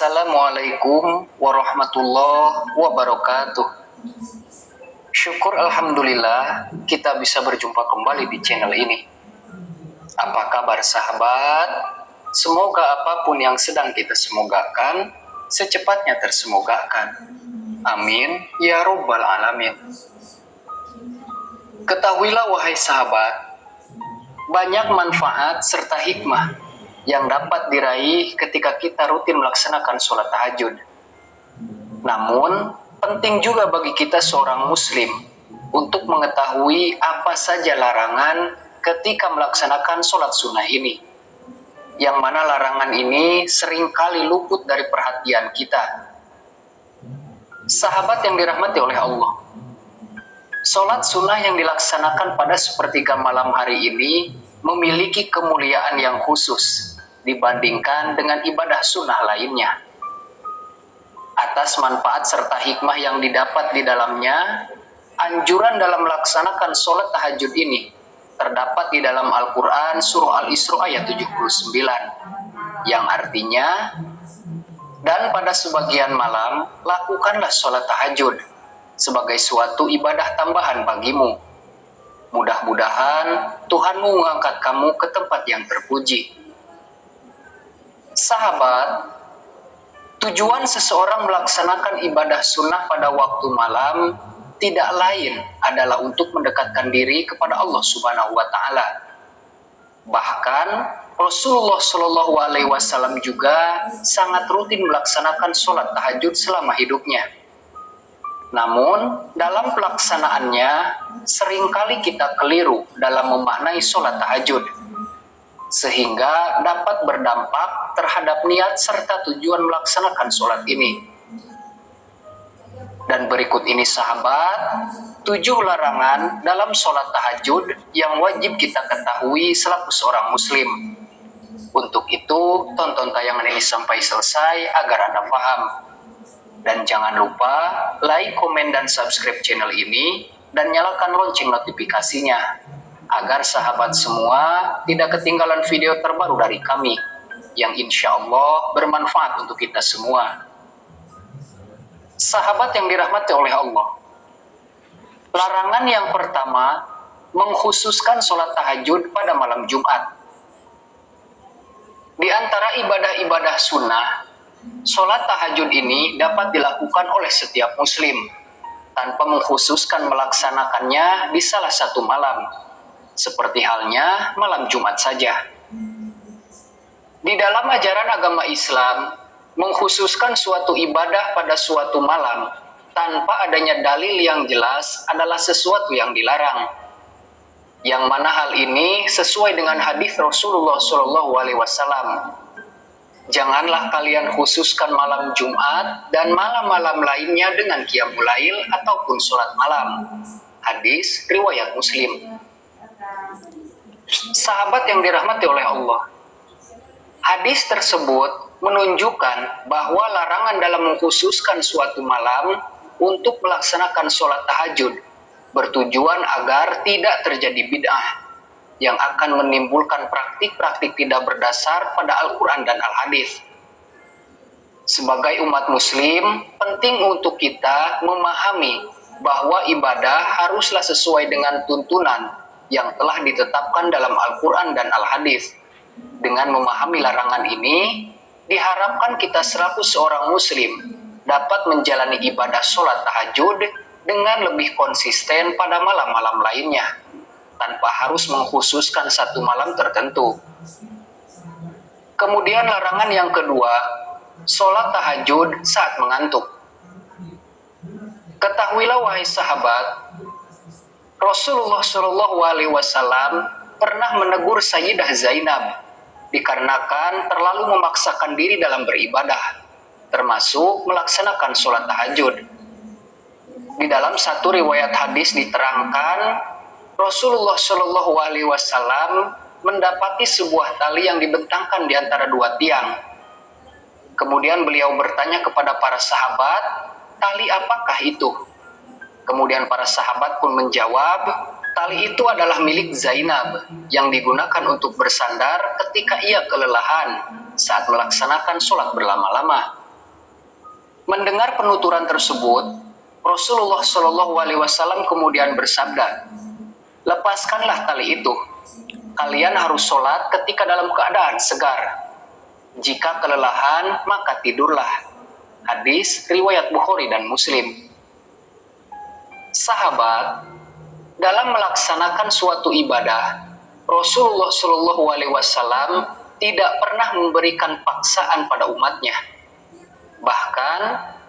Assalamualaikum warahmatullahi wabarakatuh. Syukur alhamdulillah kita bisa berjumpa kembali di channel ini. Apa kabar sahabat? Semoga apapun yang sedang kita semogakan secepatnya tersemogakan. Amin ya rabbal alamin. Ketahuilah wahai sahabat, banyak manfaat serta hikmah yang dapat diraih ketika kita rutin melaksanakan sholat tahajud. Namun, penting juga bagi kita seorang muslim untuk mengetahui apa saja larangan ketika melaksanakan sholat sunnah ini. Yang mana larangan ini seringkali luput dari perhatian kita. Sahabat yang dirahmati oleh Allah, sholat sunnah yang dilaksanakan pada sepertiga malam hari ini memiliki kemuliaan yang khusus dibandingkan dengan ibadah sunnah lainnya. Atas manfaat serta hikmah yang didapat di dalamnya, anjuran dalam melaksanakan sholat tahajud ini terdapat di dalam Al-Quran surah Al-Isra ayat 79, yang artinya, dan pada sebagian malam lakukanlah sholat tahajud sebagai suatu ibadah tambahan bagimu. Mudah-mudahan Tuhanmu mengangkat kamu ke tempat yang terpuji. Sahabat, tujuan seseorang melaksanakan ibadah sunnah pada waktu malam tidak lain adalah untuk mendekatkan diri kepada Allah Subhanahu wa Ta'ala. Bahkan Rasulullah Shallallahu Alaihi Wasallam juga sangat rutin melaksanakan sholat tahajud selama hidupnya. Namun dalam pelaksanaannya seringkali kita keliru dalam memaknai sholat tahajud, sehingga dapat berdampak terhadap niat serta tujuan melaksanakan sholat ini. Dan berikut ini sahabat, 7 larangan dalam sholat tahajud yang wajib kita ketahui selaku seorang muslim. Untuk itu, tonton tayangan ini sampai selesai agar Anda paham. Dan jangan lupa like, komen, dan subscribe channel ini, dan nyalakan lonceng notifikasinya, agar sahabat semua tidak ketinggalan video terbaru dari kami, yang insya Allah bermanfaat untuk kita semua. Sahabat yang dirahmati oleh Allah, larangan yang pertama mengkhususkan sholat tahajud pada malam Jumat. Di antara ibadah-ibadah sunnah, sholat tahajud ini dapat dilakukan oleh setiap muslim, tanpa mengkhususkan melaksanakannya di salah satu malam, seperti halnya malam Jumat saja. Di dalam ajaran agama Islam, mengkhususkan suatu ibadah pada suatu malam tanpa adanya dalil yang jelas adalah sesuatu yang dilarang. Yang mana hal ini sesuai dengan hadis Rasulullah SAW. Janganlah kalian khususkan malam Jumat dan malam-malam lainnya dengan qiyamul lail ataupun sholat malam. Hadis riwayat Muslim. Sahabat yang dirahmati oleh Allah, hadis tersebut menunjukkan bahwa larangan dalam mengkhususkan suatu malam untuk melaksanakan sholat tahajud bertujuan agar tidak terjadi bid'ah yang akan menimbulkan praktik-praktik tidak berdasar pada Al-Quran dan Al-Hadis. Sebagai umat muslim, penting untuk kita memahami bahwa ibadah haruslah sesuai dengan tuntunan yang telah ditetapkan dalam Al-Quran dan Al-Hadis. Dengan memahami larangan ini, diharapkan kita selaku seorang muslim dapat menjalani ibadah sholat tahajud dengan lebih konsisten pada malam-malam lainnya, tanpa harus mengkhususkan satu malam tertentu. Kemudian larangan yang kedua, sholat tahajud saat mengantuk. Ketahuilah wahai sahabat, Rasulullah SAW pernah menegur Sayyidah Zainab dikarenakan terlalu memaksakan diri dalam beribadah, termasuk melaksanakan sholat tahajud. Di dalam satu riwayat hadis diterangkan, Rasulullah SAW mendapati sebuah tali yang dibentangkan di antara dua tiang. Kemudian beliau bertanya kepada para sahabat, tali apakah itu? Kemudian para sahabat pun menjawab, tali itu adalah milik Zainab yang digunakan untuk bersandar ketika ia kelelahan saat melaksanakan sholat berlama-lama. Mendengar penuturan tersebut, Rasulullah Shallallahu Alaihi Wasallam kemudian bersabda, "Lepaskanlah tali itu. Kalian harus sholat ketika dalam keadaan segar. Jika kelelahan, maka tidurlah." Hadis riwayat Bukhari dan Muslim. Sahabat, dalam melaksanakan suatu ibadah, Rasulullah Shallallahu Alaihi Wasallam tidak pernah memberikan paksaan pada umatnya. Bahkan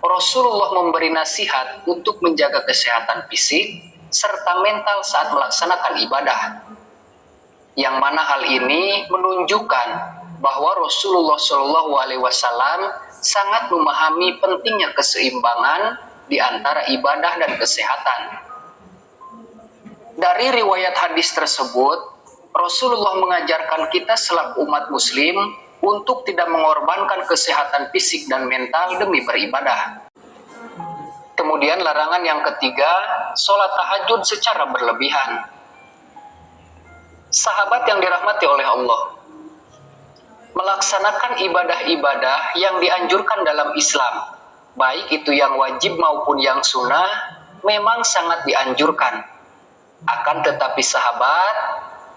Rasulullah memberi nasihat untuk menjaga kesehatan fisik serta mental saat melaksanakan ibadah. Yang mana hal ini menunjukkan bahwa Rasulullah Shallallahu Alaihi Wasallam sangat memahami pentingnya keseimbangan di antara ibadah dan kesehatan. Dari riwayat hadis tersebut, Rasulullah mengajarkan kita selaku umat muslim untuk tidak mengorbankan kesehatan fisik dan mental demi beribadah. Kemudian larangan yang ketiga, sholat tahajud secara berlebihan. Sahabat yang dirahmati oleh Allah, melaksanakan ibadah-ibadah yang dianjurkan dalam Islam, baik itu yang wajib maupun yang sunnah, memang sangat dianjurkan. Akan tetapi sahabat,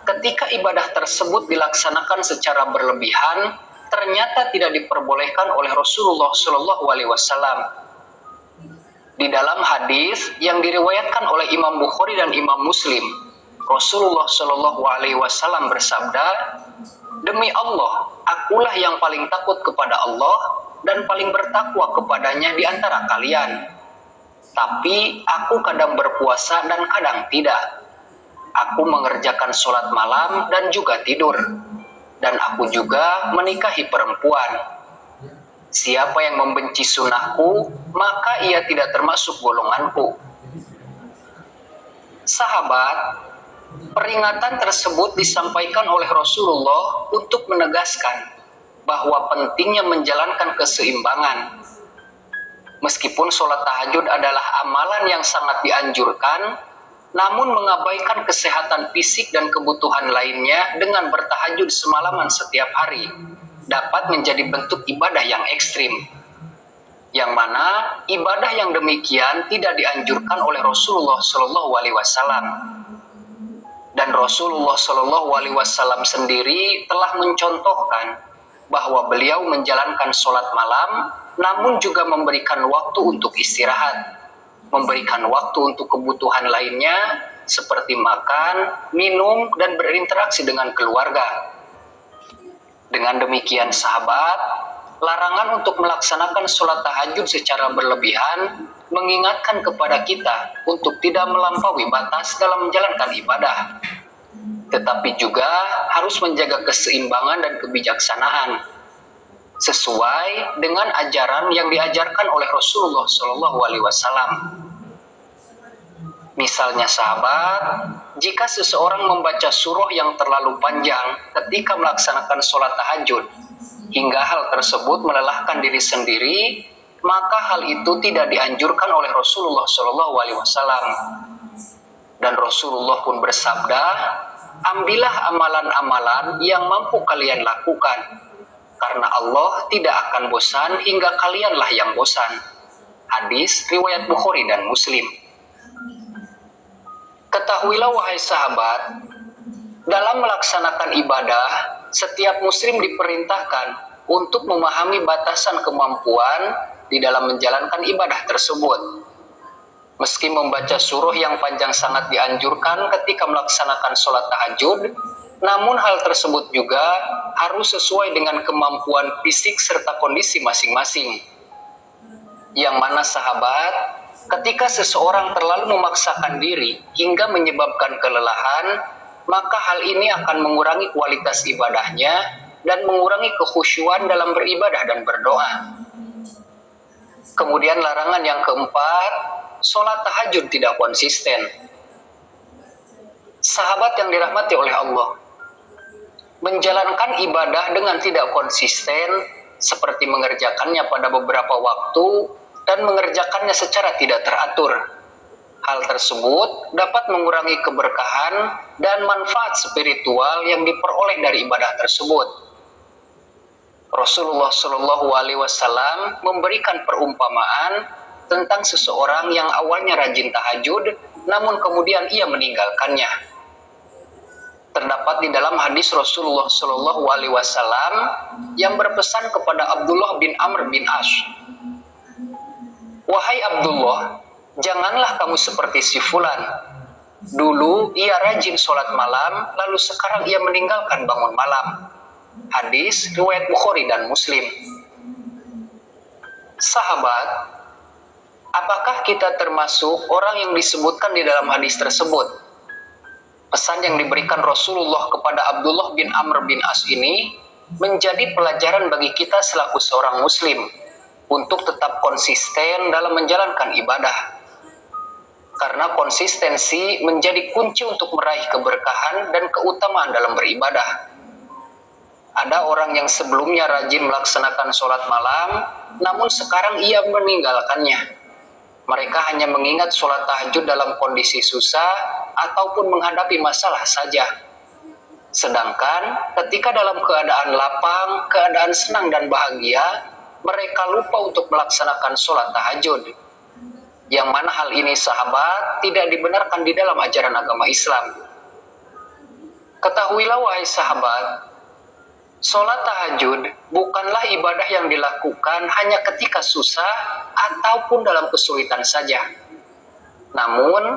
ketika ibadah tersebut dilaksanakan secara berlebihan, ternyata tidak diperbolehkan oleh Rasulullah Shallallahu Alaihi Wasallam. Di dalam hadis yang diriwayatkan oleh Imam Bukhari dan Imam Muslim, Rasulullah Shallallahu Alaihi Wasallam bersabda, "Demi Allah, akulah yang paling takut kepada Allah dan paling bertakwa kepadanya di antara kalian. Tapi aku kadang berpuasa dan kadang tidak. Aku mengerjakan sholat malam dan juga tidur. Dan aku juga menikahi perempuan. Siapa yang membenci sunnahku, maka ia tidak termasuk golonganku." Sahabat, peringatan tersebut disampaikan oleh Rasulullah untuk menegaskan bahwa pentingnya menjalankan keseimbangan. Meskipun sholat tahajud adalah amalan yang sangat dianjurkan, namun mengabaikan kesehatan fisik dan kebutuhan lainnya dengan bertahajud semalaman setiap hari dapat menjadi bentuk ibadah yang ekstrim, yang mana ibadah yang demikian tidak dianjurkan oleh Rasulullah Shallallahu Alaihi Wasallam. Dan Rasulullah Shallallahu Alaihi Wasallam sendiri telah mencontohkan bahwa beliau menjalankan sholat malam, namun juga memberikan waktu untuk istirahat, memberikan waktu untuk kebutuhan lainnya seperti makan, minum, dan berinteraksi dengan keluarga. Dengan demikian sahabat, larangan untuk melaksanakan sholat tahajud secara berlebihan mengingatkan kepada kita untuk tidak melampaui batas dalam menjalankan ibadah, tetapi juga harus menjaga keseimbangan dan kebijaksanaan sesuai dengan ajaran yang diajarkan oleh Rasulullah Shallallahu Alaihi Wasallam. Misalnya sahabat, jika seseorang membaca surah yang terlalu panjang ketika melaksanakan sholat tahajud, hingga hal tersebut melelahkan diri sendiri, maka hal itu tidak dianjurkan oleh Rasulullah Shallallahu Alaihi Wasallam. Dan Rasulullah pun bersabda, "Ambillah amalan-amalan yang mampu kalian lakukan, karena Allah tidak akan bosan hingga kalianlah yang bosan." Hadis riwayat Bukhari dan Muslim. Ketahuilah wahai sahabat, dalam melaksanakan ibadah, setiap muslim diperintahkan untuk memahami batasan kemampuan di dalam menjalankan ibadah tersebut. Meski membaca surah yang panjang sangat dianjurkan ketika melaksanakan sholat tahajud, namun hal tersebut juga harus sesuai dengan kemampuan fisik serta kondisi masing-masing. Yang mana sahabat, ketika seseorang terlalu memaksakan diri hingga menyebabkan kelelahan, maka hal ini akan mengurangi kualitas ibadahnya dan mengurangi kekhusyuan dalam beribadah dan berdoa. Kemudian larangan yang keempat, sholat tahajud tidak konsisten. Sahabat yang dirahmati oleh Allah, menjalankan ibadah dengan tidak konsisten, seperti mengerjakannya pada beberapa waktu dan mengerjakannya secara tidak teratur. Hal tersebut dapat mengurangi keberkahan dan manfaat spiritual yang diperoleh dari ibadah tersebut. Rasulullah Shallallahu Alaihi Wasallam memberikan perumpamaan tentang seseorang yang awalnya rajin tahajud, namun kemudian ia meninggalkannya. Terdapat di dalam hadis Rasulullah Shallallahu Alaihi Wasallam yang berpesan kepada Abdullah bin Amr bin As, "Wahai Abdullah, janganlah kamu seperti si Fulan. Dulu ia rajin sholat malam, lalu sekarang ia meninggalkan bangun malam." Hadis riwayat Bukhari dan Muslim. Sahabat, apakah kita termasuk orang yang disebutkan di dalam hadis tersebut? Pesan yang diberikan Rasulullah kepada Abdullah bin Amr bin As ini menjadi pelajaran bagi kita selaku seorang muslim untuk tetap konsisten dalam menjalankan ibadah. Karena konsistensi menjadi kunci untuk meraih keberkahan dan keutamaan dalam beribadah. Ada orang yang sebelumnya rajin melaksanakan sholat malam, namun sekarang ia meninggalkannya. Mereka hanya mengingat sholat tahajud dalam kondisi susah ataupun menghadapi masalah saja. Sedangkan ketika dalam keadaan lapang, keadaan senang dan bahagia, mereka lupa untuk melaksanakan sholat tahajud. Yang mana hal ini sahabat tidak dibenarkan di dalam ajaran agama Islam. Ketahuilah wahai sahabat, sholat tahajud bukanlah ibadah yang dilakukan hanya ketika susah ataupun dalam kesulitan saja. Namun,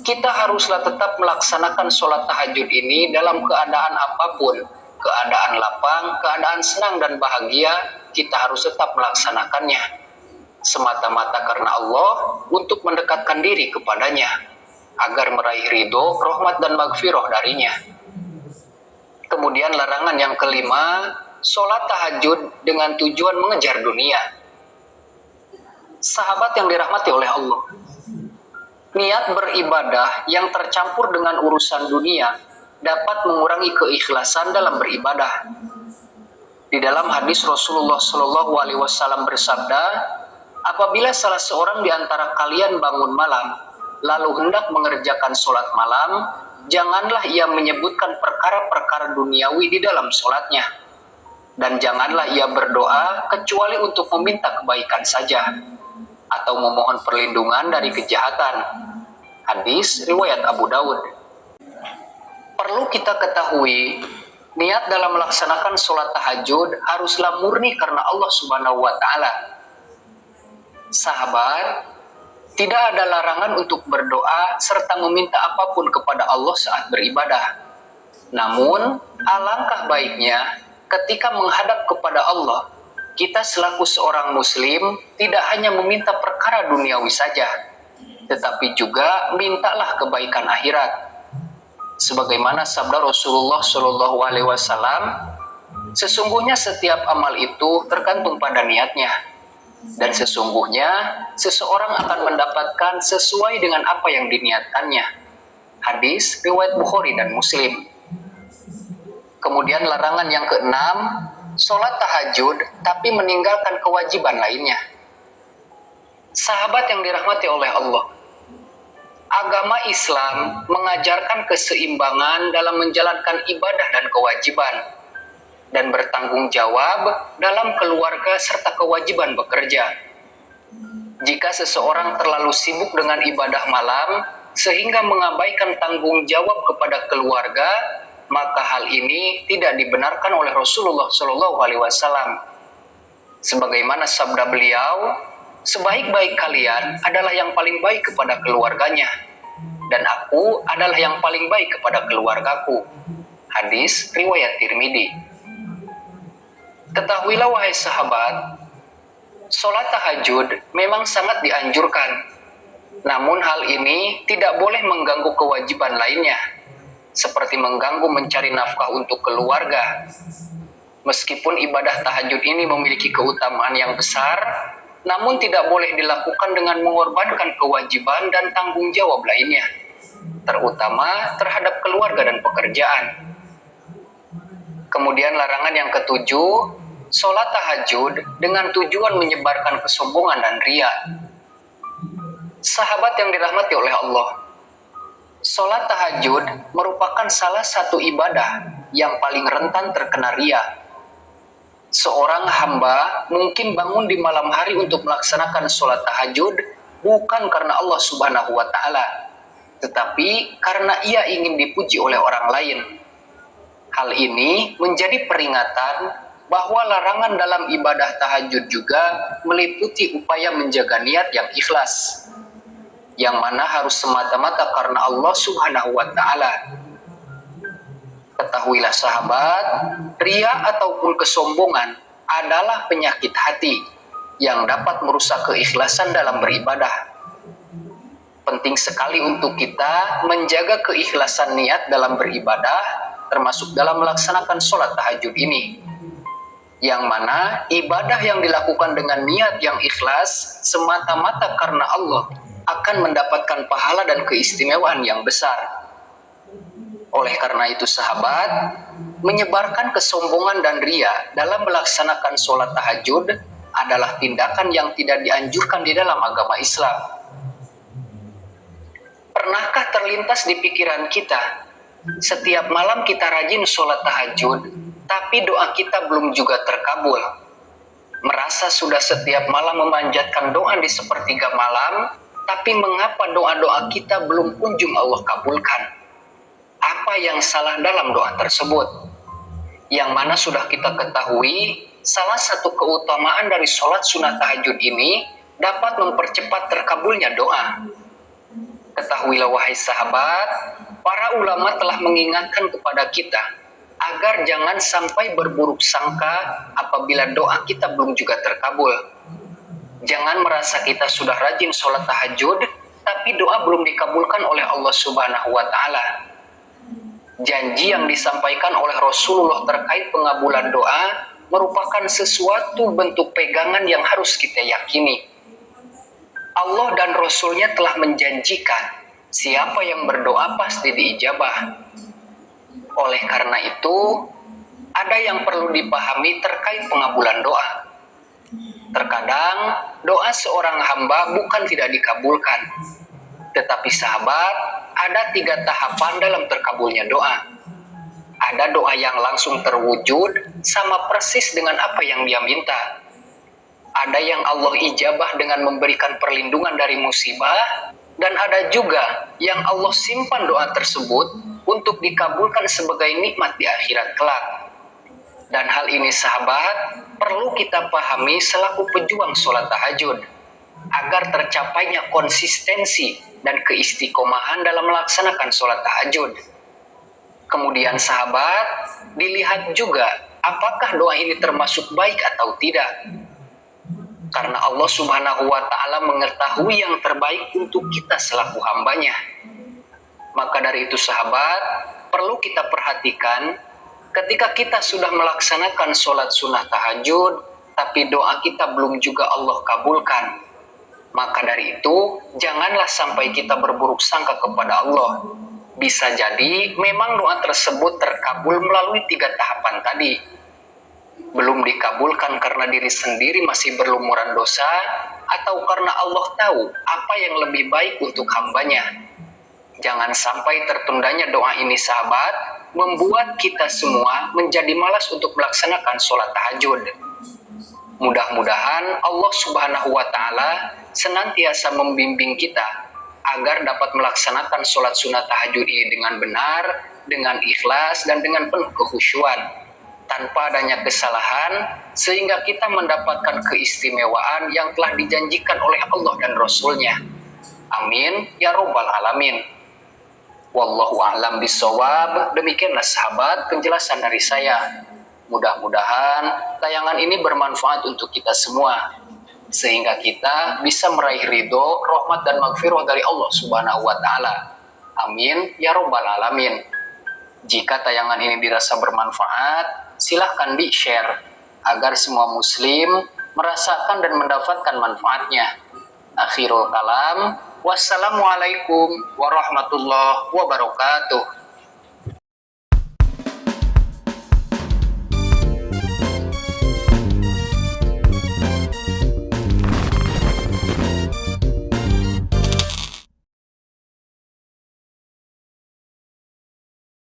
kita haruslah tetap melaksanakan sholat tahajud ini dalam keadaan apapun. Keadaan lapang, keadaan senang dan bahagia, kita harus tetap melaksanakannya. Semata-mata karena Allah untuk mendekatkan diri kepadanya, agar meraih ridho, rahmat dan maghfirah darinya. Kemudian larangan yang kelima, sholat tahajud dengan tujuan mengejar dunia. Sahabat yang dirahmati oleh Allah, niat beribadah yang tercampur dengan urusan dunia dapat mengurangi keikhlasan dalam beribadah. Di dalam hadis Rasulullah Shallallahu Alaihi Wasallam bersabda, apabila salah seorang di antara kalian bangun malam, lalu hendak mengerjakan sholat malam, janganlah ia menyebutkan perkara-perkara duniawi di dalam sholatnya. Dan janganlah ia berdoa kecuali untuk meminta kebaikan saja, atau memohon perlindungan dari kejahatan. Hadis riwayat Abu Dawud. Perlu kita ketahui, niat dalam melaksanakan sholat tahajud haruslah murni karena Allah Subhanahu wa Ta'ala. Sahabat, tidak ada larangan untuk berdoa serta meminta apapun kepada Allah saat beribadah. Namun, alangkah baiknya ketika menghadap kepada Allah, kita selaku seorang muslim tidak hanya meminta perkara duniawi saja, tetapi juga mintalah kebaikan akhirat. Sebagaimana sabda Rasulullah Shallallahu Alaihi Wasallam, sesungguhnya setiap amal itu tergantung pada niatnya. Dan sesungguhnya seseorang akan mendapatkan sesuai dengan apa yang diniatkannya. Hadis riwayat Bukhari dan Muslim. Kemudian larangan yang keenam, sholat tahajud tapi meninggalkan kewajiban lainnya. Sahabat yang dirahmati oleh Allah, agama Islam mengajarkan keseimbangan dalam menjalankan ibadah dan kewajiban, dan bertanggung jawab dalam keluarga serta kewajiban bekerja. Jika seseorang terlalu sibuk dengan ibadah malam sehingga mengabaikan tanggung jawab kepada keluarga, maka hal ini tidak dibenarkan oleh Rasulullah Shallallahu Alaihi Wasallam. Sebagaimana sabda beliau, sebaik-baik kalian adalah yang paling baik kepada keluarganya, dan aku adalah yang paling baik kepada keluargaku. Hadis riwayat Tirmidzi. Ketahuilah wahai sahabat, sholat tahajud memang sangat dianjurkan. Namun hal ini tidak boleh mengganggu kewajiban lainnya, seperti mengganggu mencari nafkah untuk keluarga. Meskipun ibadah tahajud ini memiliki keutamaan yang besar, namun tidak boleh dilakukan dengan mengorbankan kewajiban dan tanggung jawab lainnya, terutama terhadap keluarga dan pekerjaan. Kemudian larangan yang ketujuh, sholat tahajud dengan tujuan menyebarkan kesombongan dan ria. Sahabat yang dirahmati oleh Allah, sholat tahajud merupakan salah satu ibadah yang paling rentan terkena ria. Seorang hamba mungkin bangun di malam hari untuk melaksanakan sholat tahajud bukan karena Allah Subhanahu wa Ta'ala, tetapi karena ia ingin dipuji oleh orang lain. Hal ini menjadi peringatan bahwa larangan dalam ibadah tahajud juga meliputi upaya menjaga niat yang ikhlas, yang mana harus semata-mata karena Allah Subhanahu wa Ta'ala. Ketahuilah sahabat, ria ataupun kesombongan adalah penyakit hati yang dapat merusak keikhlasan dalam beribadah. Penting sekali untuk kita menjaga keikhlasan niat dalam beribadah, termasuk dalam melaksanakan sholat tahajud ini. Yang mana ibadah yang dilakukan dengan niat yang ikhlas semata-mata karena Allah akan mendapatkan pahala dan keistimewaan yang besar. Oleh karena itu sahabat, menyebarkan kesombongan dan ria dalam melaksanakan sholat tahajud adalah tindakan yang tidak dianjurkan di dalam agama Islam. Pernahkah terlintas di pikiran kita, setiap malam kita rajin sholat tahajud, tapi doa kita belum juga terkabul? Merasa sudah setiap malam memanjatkan doa di sepertiga malam, tapi mengapa doa-doa kita belum kunjung Allah kabulkan? Apa yang salah dalam doa tersebut? Yang mana sudah kita ketahui, salah satu keutamaan dari sholat sunat tahajud ini dapat mempercepat terkabulnya doa. Ketahuilah wahai sahabat, para ulama telah mengingatkan kepada kita agar jangan sampai berburuk sangka apabila doa kita belum juga terkabul. Jangan merasa kita sudah rajin sholat tahajud, tapi doa belum dikabulkan oleh Allah Subhanahu wa Ta'ala. Janji yang disampaikan oleh Rasulullah terkait pengabulan doa merupakan sesuatu bentuk pegangan yang harus kita yakini. Allah dan Rasul-Nya telah menjanjikan siapa yang berdoa pasti diijabah. Oleh karena itu, ada yang perlu dipahami terkait pengabulan doa. Terkadang doa seorang hamba bukan tidak dikabulkan, tetapi sahabat, ada 3 tahapan dalam terkabulnya doa. Ada doa yang langsung terwujud sama persis dengan apa yang dia minta. Ada yang Allah ijabah dengan memberikan perlindungan dari musibah, dan ada juga yang Allah simpan doa tersebut untuk dikabulkan sebagai nikmat di akhirat kelak. Dan hal ini sahabat, perlu kita pahami selaku pejuang sholat tahajud, agar tercapainya konsistensi dan keistiqomahan dalam melaksanakan sholat tahajud. Kemudian sahabat, dilihat juga apakah doa ini termasuk baik atau tidak. Karena Allah Subhanahu wa Ta'ala mengetahui yang terbaik untuk kita selaku hambanya. Maka dari itu sahabat, perlu kita perhatikan ketika kita sudah melaksanakan sholat sunnah tahajud, tapi doa kita belum juga Allah kabulkan. Maka dari itu, janganlah sampai kita berburuk sangka kepada Allah. Bisa jadi memang doa tersebut terkabul melalui 3 tahapan tadi. Belum dikabulkan karena diri sendiri masih berlumuran dosa, atau karena Allah tahu apa yang lebih baik untuk hambanya. Jangan sampai tertundanya doa ini sahabat, membuat kita semua menjadi malas untuk melaksanakan sholat tahajud. Mudah-mudahan Allah Subhanahu wa Ta'ala senantiasa membimbing kita agar dapat melaksanakan sholat sunat tahajud ini dengan benar, dengan ikhlas, dan dengan penuh kekhusyuan, tanpa adanya kesalahan, sehingga kita mendapatkan keistimewaan yang telah dijanjikan oleh Allah dan Rasul-Nya. Amin ya Rabbal Alamin. Wallahu a'lam bishawab. Demikianlah sahabat penjelasan dari saya. Mudah-mudahan tayangan ini bermanfaat untuk kita semua, sehingga kita bisa meraih ridho, rahmat dan magfirah dari Allah Subhanahu wa Ta'ala. Amin ya Rabbal Alamin. Jika tayangan ini dirasa bermanfaat, silahkan di-share agar semua muslim merasakan dan mendapatkan manfaatnya. Akhirul kalam, wassalamualaikum warahmatullahi wabarakatuh.